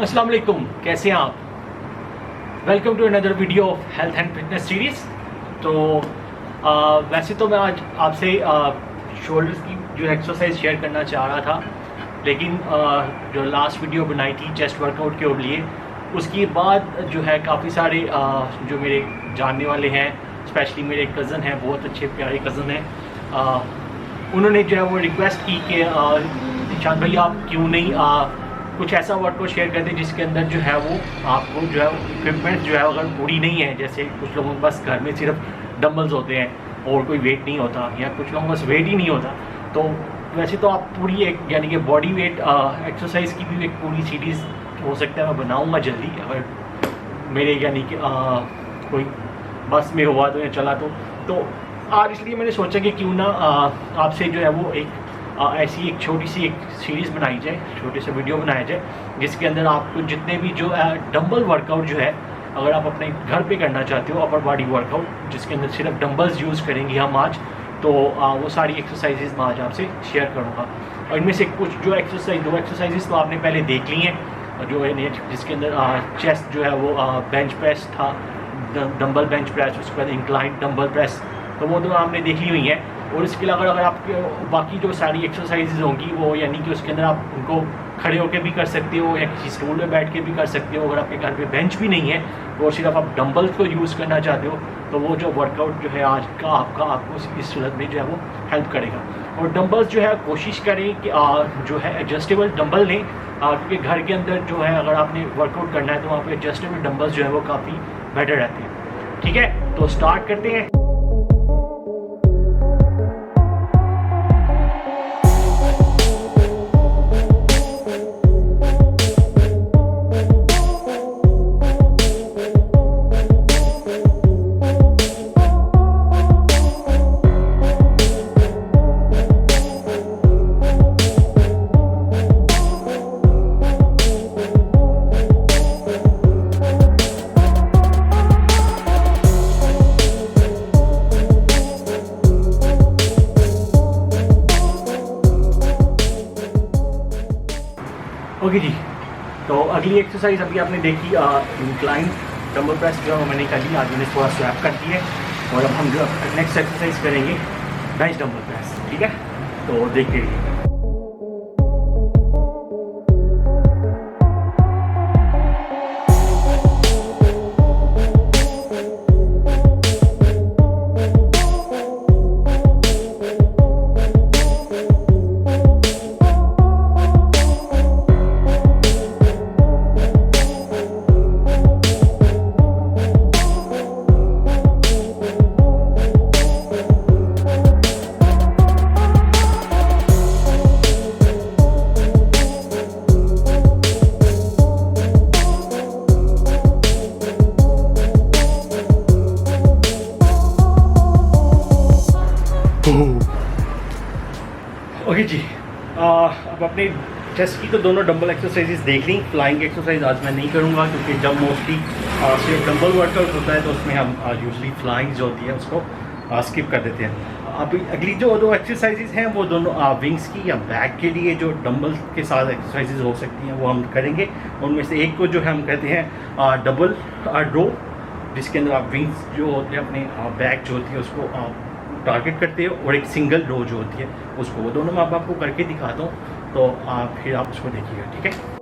अस्सलाम वालेकुम, कैसे हैं आप? Welcome to another video of health and fitness series. तो वैसे तो मैं आज आपसे शोल्डर्स की जो एक्सरसाइज शेयर करना चाह रहा था, लेकिन जो लास्ट वीडियो बनाई थी चेस्ट वर्कआउट के लिए, उसके बाद जो है काफ़ी सारे जो मेरे जानने वाले हैं, स्पेशली मेरे कज़न हैं, बहुत अच्छे प्यारे कज़न हैं, उन्होंने जो है वो रिक्वेस्ट की कि निशान भाई आप क्यों नहीं कुछ ऐसा वर्कआउट शेयर करते जिसके अंदर जो है वो आपको जो है इक्विपमेंट जो है अगर पूरी नहीं है, जैसे कुछ लोगों के पास घर में सिर्फ डम्बल्स होते हैं और कोई वेट नहीं होता, या कुछ लोगों के पास वेट ही नहीं होता, तो वैसे तो आप पूरी एक यानी कि बॉडी वेट एक्सरसाइज की भी एक पूरी सीरीज़ हो सकता है मैं बनाऊँगा जल्दी, अगर मेरे यानी कि कोई बस में हुआ तो या चला तो आज इसलिए मैंने सोचा कि क्यों ना आपसे जो है वो एक ऐसी एक छोटी सी एक सीरीज़ बनाई जाए, छोटे से वीडियो बनाया जाए, जिसके अंदर आपको जितने भी जो डंबल वर्कआउट जो है, अगर आप अपने घर पे करना चाहते हो अपर बॉडी वर्कआउट, जिसके अंदर सिर्फ डंबल्स यूज़ करेंगे हम आज, तो वो सारी एक्सरसाइजेज मैं आज आपसे शेयर करूँगा। और इनमें से कुछ जो दो एक्सरसाइजेज तो आपने पहले देख ली हैं, जो है जिसके अंदर चेस्ट जो है वो बेंच प्रेस था, डंबल बेंच प्रेस, उसके बाद इंक्लाइन डंबल प्रेस, तो वो तो आपने देखी हुई हैं। और इसके अलावा अगर आपके बाकी जो सारी एक्सरसाइजेज होंगी वो यानी कि उसके अंदर आप उनको खड़े होकर भी कर सकते हो या किसी स्टूल में बैठ के भी कर सकते हो। अगर आपके घर पे बेंच भी नहीं है और सिर्फ आप डंबल्स को यूज़ करना चाहते हो, तो वो जो वर्कआउट जो है आज का आपको इस सूरत में जो है वो हेल्प करेगा। और डंबल्स जो है कोशिश करें कि जो है एडजस्टेबल डंबल लें, क्योंकि घर के अंदर जो है अगर आपने वर्कआउट करना है तो वहाँ पर एडजस्टेबल डंबल्स जो है वो काफ़ी बेटर रहते हैं। ठीक है, तो स्टार्ट करते हैं। ओके जी, तो अगली एक्सरसाइज अभी आपने देखी इंक्लाइन डंबल प्रेस जो मैंने कर ली, आज मैंने थोड़ा स्वैप कर दिया है, और अब हम जो नेक्स्ट एक्सरसाइज करेंगे बेंच डंबल प्रेस। ठीक है, तो देखते रहिए। ओके जी, अब अपने चेस्ट की तो दोनों डंबल एक्सरसाइजेस देख ली। फ्लाइंग एक्सरसाइज आज मैं नहीं करूँगा, क्योंकि जब मोस्टली सिर्फ डंबल वर्कआउट होता है तो उसमें हम यूजली फ्लाइंग जो होती है उसको स्किप कर देते हैं। अभी अगली जो दो एक्सरसाइजेज हैं वो दोनों विंग्स की या बैक के लिए जो डंबल के साथ एक्सरसाइजेज हो सकती हैं वो हम करेंगे। उनमें से एक को जो है हम कहते हैं डबल रो, जिसके अंदर आप विंग्स जो होते हैं अपने बैक जो होती है उसको टारगेट करते हो, और एक सिंगल रो जो होती है उसको, वो दोनों मैं आपको करके दिखाता हूँ, तो फिर आप उसको देखिएगा। ठीक है,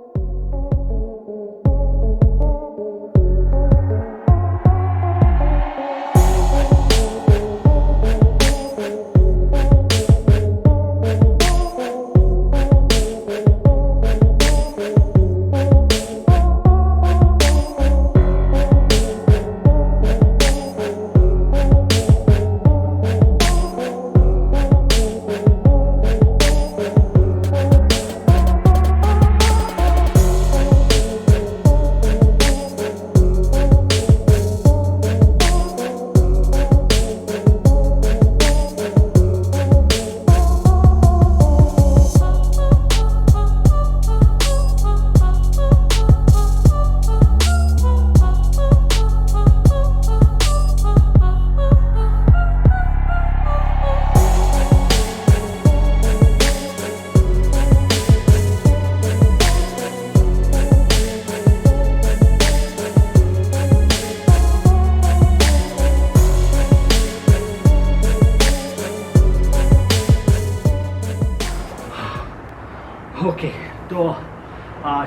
ओके, तो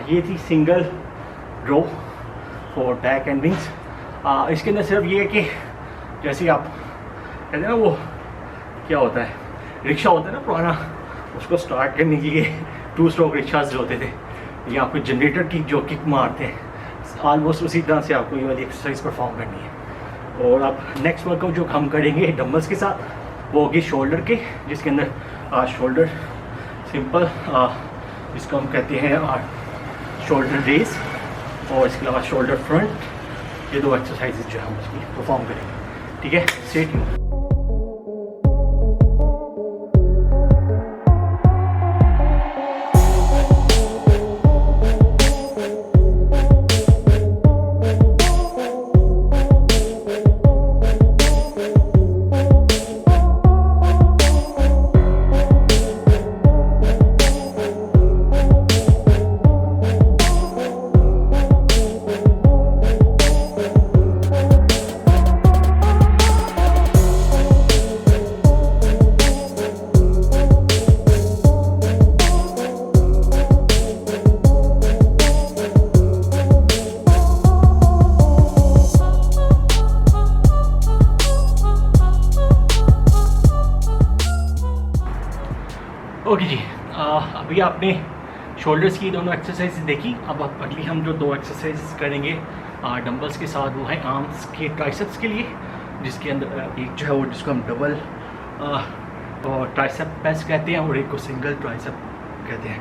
ये थी single row for back and wings. इसके अंदर सिर्फ ये है कि जैसे आप कहते हैं ना, वो क्या होता है, रिक्शा होता है ना पुराना, उसको स्टार्ट करने के लिए 2 स्ट्रोक रिक्शाज जो होते थे, ये आपको जनरेटर की जो किक मारते हैं, ऑलमोस्ट उसी तरह से आपको ये वाली एक्सरसाइज परफॉर्म करनी है। और अब नेक्स्ट वर्कआउट जो हम करेंगे डम्बल्स के साथ, वो होगी शोल्डर के, जिसके अंदर शोल्डर सिंपल, जिसको हम कहते हैं शोल्डर रेस, और इसके अलावा शोल्डर फ्रंट। ये 2 एक्सरसाइजेज जो हम उसकी परफॉर्म करेंगे। ठीक है, स्टे ट्यून्ड। ओके जी, अभी आपने शोल्डर्स की दोनों एक्सरसाइज देखी। अब अगली हम जो 2 एक्सरसाइज करेंगे डंबल्स के साथ, वो है आर्म्स के ट्राइसेप्स के लिए, जिसके अंदर एक जो है वो जिसको हम डबल ट्राइसेप प्रेस कहते हैं, और एक को सिंगल ट्राइसेप कहते हैं।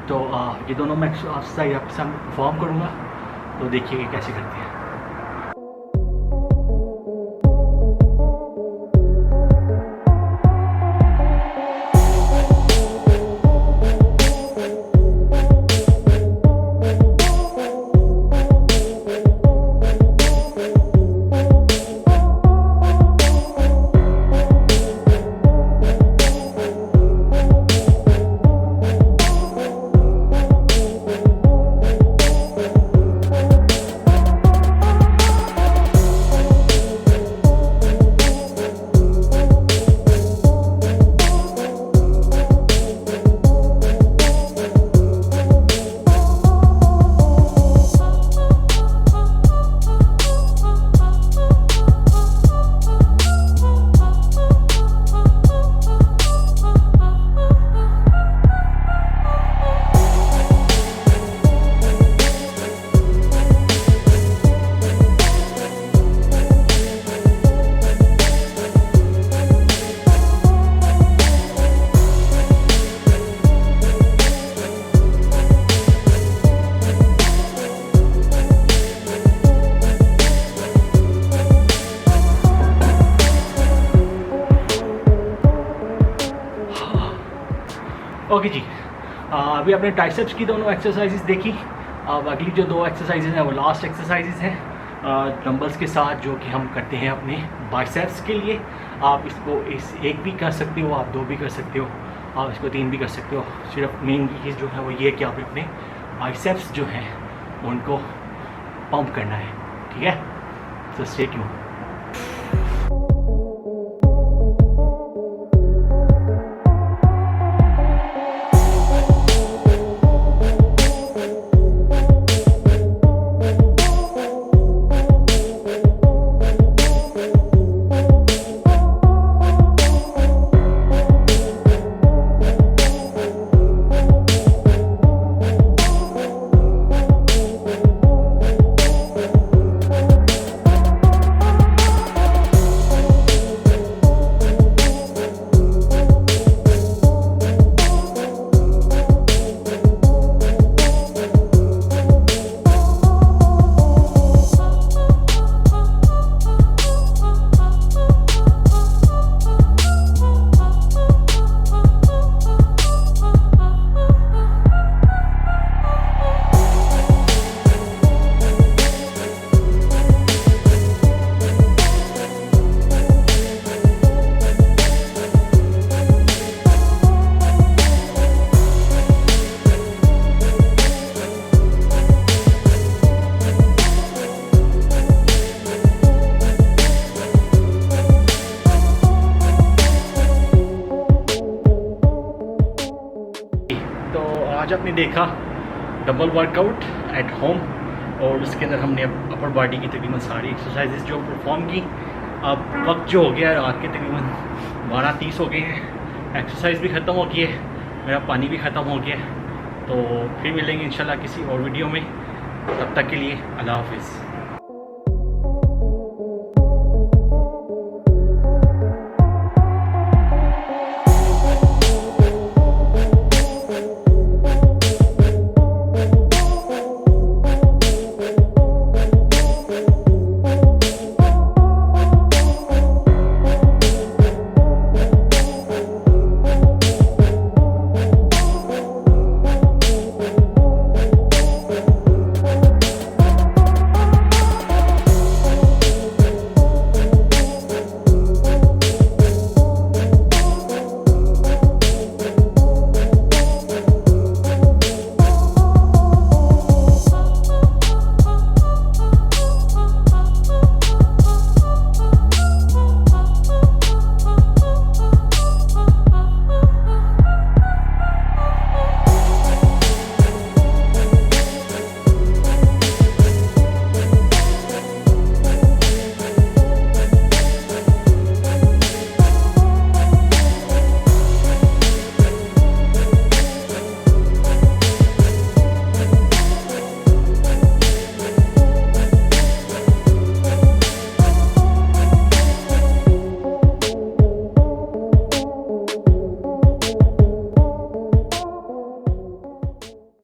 तो ये दोनों मैं एक्सरसाइज आपके सामने परफॉर्म करूँगा, तो देखिए कैसे करते हैं। ओके जी, अभी आपने ट्राइसेप्स की दोनों एक्सरसाइजेस देखी। अब अगली जो 2 एक्सरसाइजेज हैं वो लास्ट एक्सरसाइजेज हैं डंबल्स के साथ, जो कि हम करते हैं अपने बाइसेप्स के लिए। आप इसको एक भी कर सकते हो, आप 2 भी कर सकते हो, आप इसको 3 भी कर सकते हो। सिर्फ मेन चीज़ जो है वो ये है कि आप अपने बाइसेप्स जो हैं उनको पंप करना है। ठीक है, तो स्टे ट्यून्ड। आज आपने देखा डबल वर्कआउट एट होम, और उसके अंदर हमने अपर बॉडी की तकरीबन सारी एक्सरसाइजेज जो परफॉर्म की। अब वक्त जो हो गया है रात के तकरीबन 12:30 हो गए हैं, एक्सरसाइज भी ख़त्म हो गई है, मेरा पानी भी ख़त्म हो गया है। तो फिर मिलेंगे इंशाल्लाह किसी और वीडियो में, तब तक के लिए अल्लाह हाफिज़।